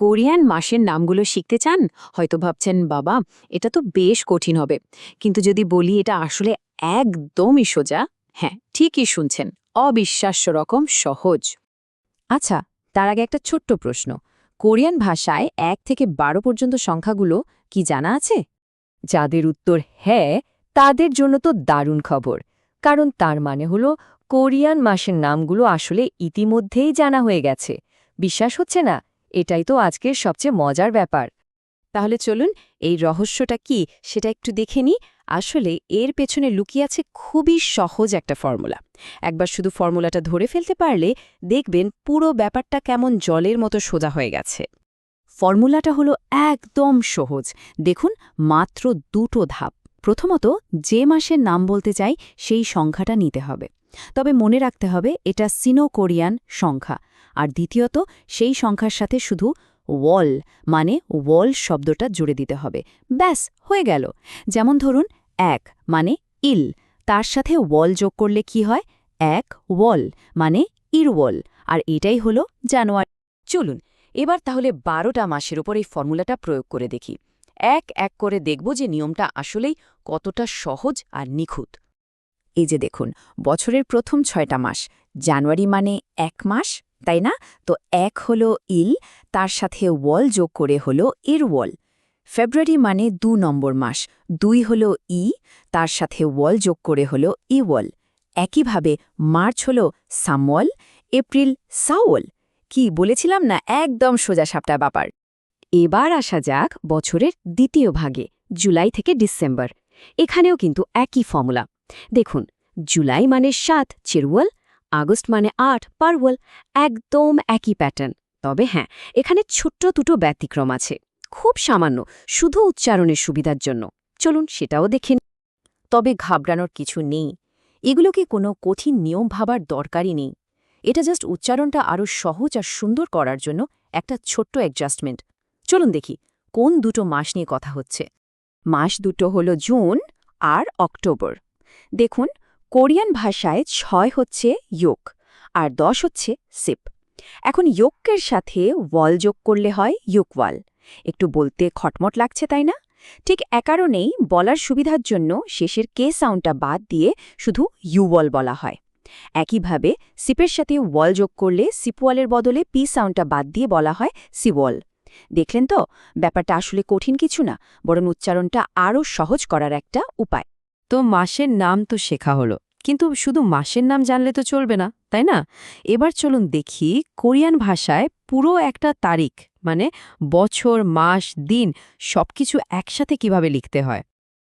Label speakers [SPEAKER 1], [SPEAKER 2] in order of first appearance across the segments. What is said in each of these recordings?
[SPEAKER 1] Korean মাসের নামগুলো শিখতে চান? হয়তো ভাবছেন বাবা, এটা তো বেশ কঠিন হবে। কিন্তু যদি বলি এটা আসলে একদমই সোজা, হ্যাঁ ঠিকই শুনছেন, অবিশ্বাস্য রকম সহজ।
[SPEAKER 2] আচ্ছা, তার আগে একটা ছোট্ট প্রশ্ন। কোরিয়ান ভাষায় ১ থেকে ১২ পর্যন্ত সংখ্যাগুলো কি জানা আছে? যাদের উত্তর হ্যাঁ, তাদের জন্য তো দারুণ খবর। কারণ তার মানে হলো কোরিয়ান মাসের নামগুলো আসলে ইতিমধ্যেই জানা হয়ে গেছে। বিশ্বাস হচ্ছে না? এটাই তো আজকের সবচেয়ে মজার ব্যাপার। তাহলে চলুন এই রহস্যটা কি সেটা একটু দেখে নিই। আসলে এর পেছনে লুকিয়ে আছে খুবই সহজ একটা ফর্মুলা। একবার শুধু ফর্মুলাটা ধরে ফেলতে পারলে দেখবেন পুরো ব্যাপারটা কেমন জলের মতো সোজা হয়ে গেছে।
[SPEAKER 1] ফর্মুলাটা হলো একদম সহজ। দেখুন, মাত্র দুটো ধাপ। প্রথমত, যে মাসের নাম বলতে চাই সেই সংখ্যাটা নিতে হবে। তবে মনে রাখতে হবে এটা সিনো কোরিয়ান সংখ্যা। আর দ্বিতীয়ত, সেই সংখ্যার সাথে শুধু ওয়াল মানে ওয়াল শব্দটা জুড়ে দিতে হবে। ব্যাস হয়ে গেল। যেমন ধরুন ১ মানে ইল, তার সাথে ওয়াল যোগ করলে কি হয়? এক ওয়াল মানে ইরওয়াল। আর এটাই হলো জানুয়ারি।
[SPEAKER 2] চলুন এবার তাহলে ১২টা মাসের উপর এই ফর্মুলাটা প্রয়োগ করে দেখি। এক এক করে দেখব যে নিয়মটা আসলেই কতটা সহজ আর নিখুঁত।
[SPEAKER 1] এই যে দেখুন, বছরের প্রথম ৬টা মাস। জানুয়ারি মানে ১ মাস, তাই না? তো ১ হলো ইল, তার সাথে ওয়াল যোগ করে হলো ইরওয়াল। ফেব্রুয়ারি মানে ২ নম্বর মাস। ২ হলো ই, তার সাথে ওয়াল যোগ করে হলো ইওয়াল। একইভাবে মার্চ হলো সামওয়াল, এপ্রিল সাওয়াল। কি বলেছিলাম না, একদম সোজাসাপটা ব্যাপার।
[SPEAKER 2] এবার আসা যাক বছরের দ্বিতীয় ভাগে, জুলাই থেকে ডিসেম্বর। এখানেও কিন্তু একই ফর্মুলা। দেখুন, জুলাই মানে ৭ চিরওয়াল, আগস্ট মানে ৮ পারওয়াল। একদম একই প্যাটার্ন। তবে হ্যাঁ, এখানে ছোট্ট দুটো ব্যতিক্রম আছে। খুব সামান্য, শুধু উচ্চারণের সুবিধার জন্য। চলুন সেটাও দেখে নিই। তবে ঘাবড়ানোর কিছু নেই। এগুলোকে কোনো কঠিন নিয়ম ভাবার দরকারই নেই। এটা জাস্ট উচ্চারণটা আরও সহজ আর সুন্দর করার জন্য একটা ছোট্ট অ্যাডজাস্টমেন্ট। চলুন দেখি কোন দুটো মাস নিয়ে কথা হচ্ছে। মাস দুটো হলো জুন আর অক্টোবর। দেখুন, কোরিয়ান ভাষায় ৬ হচ্ছে ইয়োক আর ১০ হচ্ছে সিপ। এখন ইয়োকের সাথে ওয়াল যোগ করলে হয় ইয়োকওয়াল। একটু বলতে খটমট লাগছে, তাই না? ঠিক কারণেই বলার সুবিধার জন্য শেষের কে সাউন্ডটা বাদ দিয়ে শুধু ইউওয়াল বলা হয়। একইভাবে সিপের সাথে ওয়াল যোগ করলে সিপওয়ালের বদলে পি সাউন্ডটা বাদ দিয়ে বলা হয় সিওয়াল। দেখলেন তো, ব্যাপারটা আসলে কঠিন কিছু না, বরং উচ্চারণটা আরও সহজ করার একটা উপায়। তো মাসের নাম তো শেখা হলো, কিন্তু শুধু মাসের নাম জানলে তো চলবে না, তাই না? এবার চলুন দেখি কোরিয়ান ভাষায় পুরো একটা তারিখ মানে বছর, মাস, দিন সবকিছু একসাথে কিভাবে লিখতে হয়।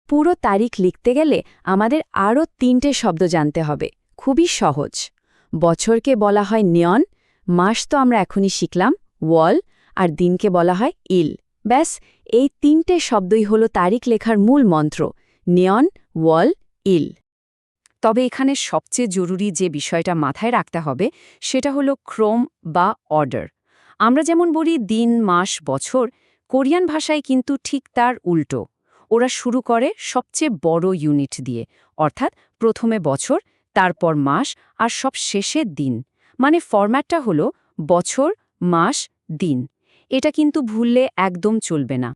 [SPEAKER 2] পুরো তারিখ লিখতে গেলে আমাদের আরও ৩টে শব্দ জানতে হবে। খুবই সহজ। বছরকে বলা হয় নিয়ন, মাস তো আমরা এখনই শিখলাম ওয়াল, আর দিনকে বলা হয় ইল। ব্যাস, এই ৩টে শব্দই হলো তারিখ লেখার মূল মন্ত্র, নিয়ন, ওয়াল, ইল। তবে এখানে সবচেয়ে জরুরি যে বিষয়টা মাথায় রাখতে হবে সেটা হলো ক্রম বা অর্ডার। আমরা যেমন বলি দিন, মাস, বছর, কোরিয়ান ভাষায় কিন্তু ঠিক তার উল্টো। ওরা শুরু করে সবচেয়ে বড় ইউনিট দিয়ে, অর্থাৎ প্রথমে বছর, তারপর মাস আর সব শেষে দিন। মানে ফরম্যাটটা হলো বছর, মাস, দিন। এটা কিন্তু ভুললে একদম চলবে না।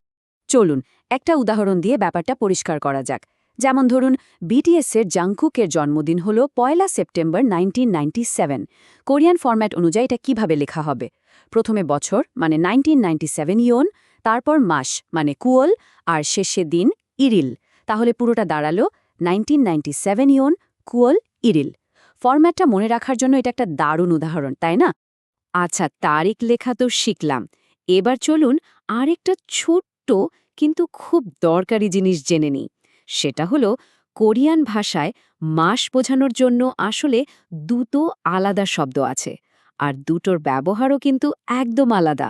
[SPEAKER 2] চলুন একটা উদাহরণ দিয়ে ব্যাপারটা পরিষ্কার করা যাক। যেমন ধরুন, বিটিএসের জাংকুকের জন্মদিন হল ১ সেপ্টেম্বর 1997। কোরিয়ান ফরম্যাট অনুযায়ী এটা কিভাবে লেখা হবে? প্রথমে বছর মানে 1997 ইয়ন, তারপর মাস মানে কুয়োল, আর শেষে দিন ইরিল। তাহলে পুরোটা দাঁড়ালো 1997 ইয়ন কুয়োল ইরিল। ফরম্যাটটা মনে রাখার জন্য এটা একটা দারুণ উদাহরণ, তাই না? আচ্ছা, তারিখ লেখা তো শিখলাম। এবার চলুন আরেকটা ছোট্ট কিন্তু খুব দরকারি জিনিস জেনে নিই। সেটা হলো কোরিয়ান ভাষায় মাস বোঝানোর জন্য আসলে দুটো আলাদা শব্দ আছে, আর দুটোর ব্যবহারও কিন্তু একদম আলাদা।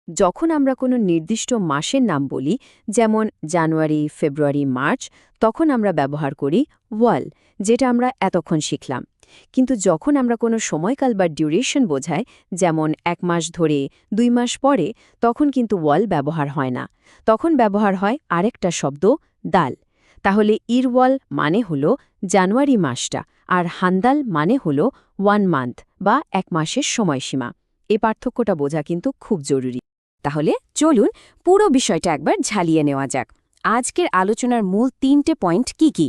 [SPEAKER 2] যখন আমরা কোনো নির্দিষ্ট মাসের নাম বলি, যেমন জানুয়ারি, ফেব্রুয়ারি, মার্চ, তখন আমরা ব্যবহার করি ওয়াল, যেটা আমরা এতক্ষণ শিখলাম। কিন্তু যখন আমরা কোনো সময়কাল বা ডিউরেশন বোঝাই, যেমন ১ মাস ধরে, ২ মাস পরে, তখন কিন্তু ওয়াল ব্যবহার হয় না। তখন ব্যবহার হয় আরেকটা শব্দ, দাল। তাহলে ইরওয়াল মানে হলো জানুয়ারি মাসটা, আর হান্দাল মানে হলো 1 মান্থ বা ১ মাসের সময়সীমা। এ পার্থক্যটা বোঝা কিন্তু খুব জরুরি। তাহলে চলুন পুরো বিষয়টা একবার ঝালিয়ে নেওয়া যাক। আজকের আলোচনার মূল 3টে পয়েন্ট কি?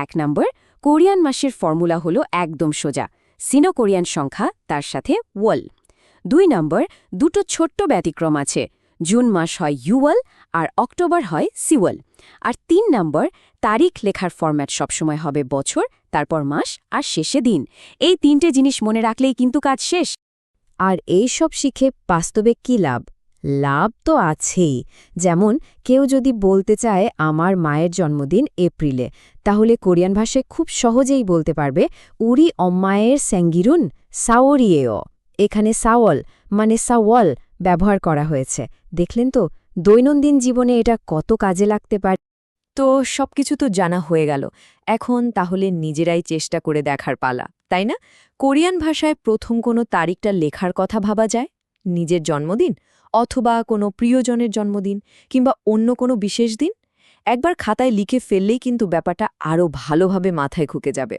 [SPEAKER 2] 1 নম্বর, কোরিয়ান মাসের ফর্মুলা হলো একদম সোজা, সিনো কোরিয়ান সংখ্যা তার সাথে ওয়াল। 2 নম্বর, দুটো ছোট্ট ব্যতিক্রম আছে, জুন মাস হয় ইউয়াল আর অক্টোবর হয় সিওয়াল। আর 3 নম্বর, তারিখ লেখার ফরম্যাট সবসময় হবে বছর, তারপর মাস আর শেষে দিন। এই 3টে জিনিস মনে রাখলেই কিন্তু কাজ শেষ।
[SPEAKER 1] আর এই সব শিখে বাস্তবে কি লাভ? লাভ তো আছেই। যেমন কেউ যদি বলতে চায় আমার মায়ের জন্মদিন এপ্রিলে, তাহলে কোরিয়ান ভাষায় খুব সহজেই বলতে পারবে উরি অম্মায়ের স্যাঙ্গিরুন সাওরিয়েও। এখানে সাওয়াল মানে সাওয়াল ব্যবহার করা হয়েছে। দেখলেন তো দৈনন্দিন জীবনে এটা কত কাজে লাগতে পারে।
[SPEAKER 2] তো সবকিছু তো জানা হয়ে গেল, এখন তাহলে নিজেরাই চেষ্টা করে দেখার পালা, তাই না? কোরিয়ান ভাষায় প্রথম কোনো তারিখটা লেখার কথা ভাবা যায়, নিজের জন্মদিন অথবা কোনো প্রিয়জনের জন্মদিন কিংবা অন্য কোনো বিশেষ দিন। একবার খাতায় লিখে ফেললেই কিন্তু ব্যাপারটা আরও ভালোভাবে মাথায় ঢুকে যাবে।